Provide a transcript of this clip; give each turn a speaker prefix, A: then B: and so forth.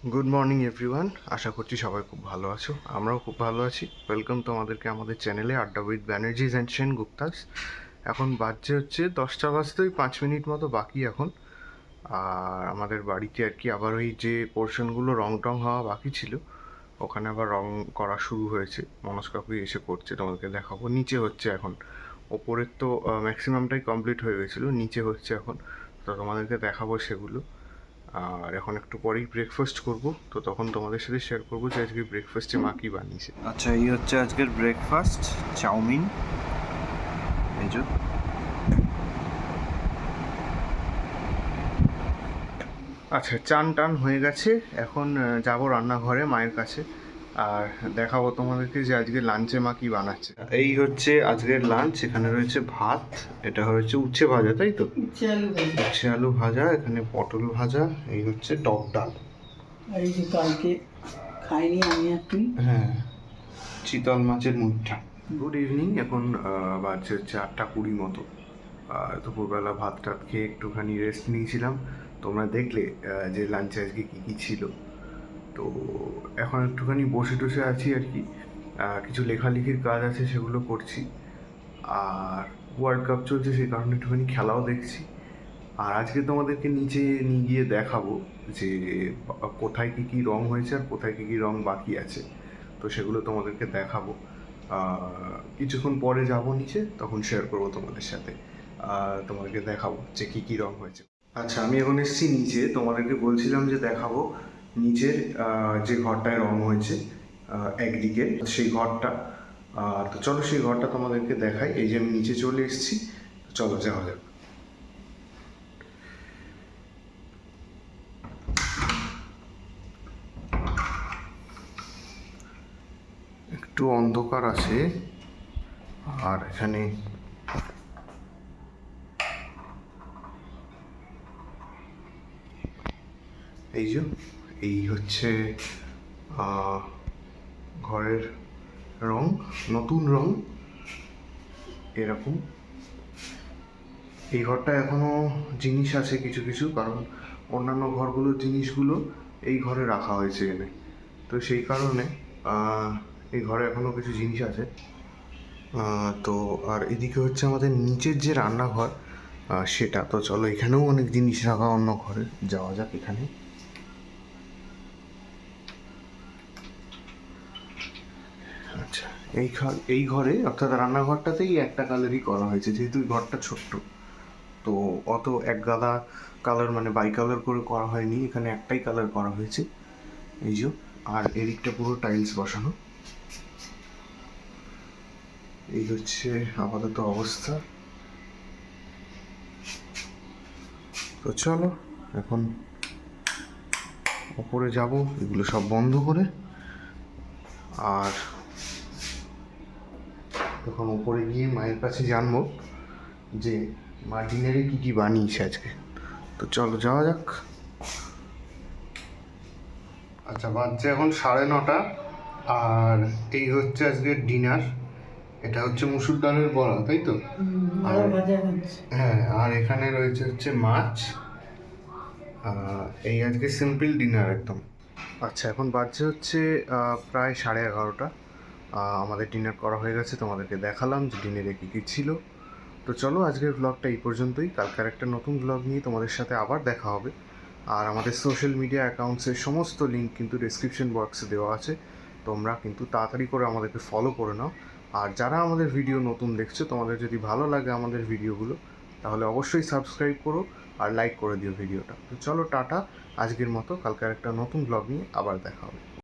A: Good morning everyone, আশা করছি সবাই খুব ভালো আছো। আমরাও খুব ভালো আছি। ওয়েলকাম তোমাদেরকে আমাদের চ্যানেলে আড্ডা উইথ ব্যানার্জিজ অ্যান্ড সেন গুপ্তাস। এখন বাজছে হচ্ছে 10টা বাজতে ওই 5 মিনিট মতো বাকি এখন। আর আমাদের বাড়িতে আর কি আবার ওই যে পোর্শনগুলো রং টং হওয়া বাকি ছিল, ওখানে আবার রং করা শুরু হয়েছে। মনোজ কাকুই এসে করছে, তোমাদেরকে দেখাবো। নিচে হচ্ছে এখন, ওপরের তো ম্যাক্সিমামটাই কমপ্লিট হয়ে গেছিলো, নিচে হচ্ছে এখন। তো তোমাদেরকে দেখাবো সেগুলো। আর এখন একটু পরেই ব্রেকফাস্ট করব, তো তখন তোমাদের সাথে শেয়ার করবো যে আজকে ব্রেকফাস্টে মা কী বানিয়েছে। আচ্ছা, এই হচ্ছে আজকের ব্রেকফাস্ট, চাউমিন। এই যে আচ্ছা, চান টান হয়ে গেছে। এখন যাব রান্নাঘরে মায়ের কাছে, আর দেখাবো তোমাদেরকে যে আজকে লাঞ্চে মা কি বানাচ্ছে। এই হচ্ছে আজকের লাঞ্চ। এখানে রয়েছে ভাত, এটা হচ্ছে উচ্ছে ভাজা, তাই তো? উচ্ছে আলু ভাজা, এখানে পটল ভাজা, এই হচ্ছে টক ডাল।
B: আর এই যে কালকে খাইনি আমি আর তুই।
A: হ্যাঁ, চিতল মাছের মুঠি। Good evening. এখন বাজছে হচ্ছে 8:20 মতো। দুপুরবেলা ভাত টাত খেয়ে একটুখানি রেস্ট নিয়েছিলাম। তোমরা দেখলে যে লাঞ্চে আজকে কী কী ছিল। তো এখন একটুখানি বসে টসে আছি আর কি। কিছু লেখালেখির কাজ আছে, সেগুলো করছি। আর ওয়ার্ল্ড কাপ চলছে, সেই কারণে একটুখানি খেলাও দেখছি। আর আজকে তোমাদেরকে নিচে নিয়ে গিয়ে দেখাবো যে কোথায় কী কী রং হয়েছে আর কোথায় কী কী রং বাকি আছে। তো সেগুলো তোমাদেরকে দেখাবো। কিছুক্ষণ পরে যাব নিচে, তখন শেয়ার করবো তোমাদের সাথে। তোমাদেরকে দেখাবো যে কী কী রং হয়েছে। আচ্ছা, আমি এখন এসেছি নিচে। তোমাদেরকে বলছিলাম যে দেখাবো নিচের যে ঘরটায় রং হয়েছে একদিকে, সেই ঘরটা। তো চলো সেই ঘরটা তোমাদেরকে দেখাই। এই যে আমি নিচে চলে এসেছি, চলো যাওয়া যাক। একটু অন্ধকার আছে, আর এখানে এই যে এই হচ্ছে ঘরের রং, নতুন রং এরকম। এই ঘরটা এখনও জিনিস আছে কিছু কিছু, কারণ অন্যান্য ঘরগুলোর জিনিসগুলো এই ঘরে রাখা হয়েছে এনে। তো সেই কারণে এই ঘরে এখনও কিছু জিনিস আছে। তো আর এদিকে হচ্ছে আমাদের নিচের যে রান্নাঘর, সেটা। তো চলো, এখানেও অনেক জিনিস রাখা, অন্য ঘরে যাওয়া যাক। এখানে আচ্ছা, এই ঘরে অর্থাৎ রান্নাঘরটাতেই একটা কালারই করা হয়েছে, যেহেতু ঘরটা ছোট্ট। তো অত এক গাদা কালার মানে বাই কালার করে করা হয়নি, এখানে একটাই কালার করা হয়েছে। এই যে, আর এদিকটা পুরো টাইলস বসানো। এই হচ্ছে আপাতত অবস্থা। তো চলো এখন ওপরে যাব, এগুলো সব বন্ধ করে। আর তখন ওপরে গিয়ে মায়ের কাছে জানবো যে মা ডিনারে কী কী বানিয়েছে আজকে। তো চলো যাওয়া যাক। আচ্ছা, বাজছে এখন 9:30, আর এই হচ্ছে আজকের ডিনার। এটা হচ্ছে মুসুর ডালের বড়া, তাই তো? আর হ্যাঁ, আর এখানে রয়েছে হচ্ছে মাছ। এই আজকে সিম্পল ডিনার একদম। আচ্ছা, এখন বাজছে হচ্ছে প্রায় 11:30। আমাদের ডিনার করা হয়ে গেছে, তোমাদেরকে দেখালাম যে ডিনারে কী কী ছিল। তো চলো আজকের ব্লগটা এই পর্যন্তই। কালকের একটা নতুন ব্লগ নিয়ে তোমাদের সাথে আবার দেখা হবে। আর আমাদের সোশ্যাল মিডিয়া অ্যাকাউন্টসের সমস্ত লিঙ্ক কিন্তু ডেসক্রিপশন বক্সে দেওয়া আছে। তোমরা কিন্তু তাড়াতাড়ি করে আমাদেরকে ফলো করে নাও। আর যারা আমাদের ভিডিও নতুন দেখছো, তোমাদের যদি ভালো লাগে আমাদের ভিডিওগুলো, তাহলে অবশ্যই সাবস্ক্রাইব করো আর লাইক করে দিও ভিডিওটা। তো চলো টাটা, আজকের মতো। কালকের একটা নতুন ব্লগ নিয়ে আবার দেখা হবে।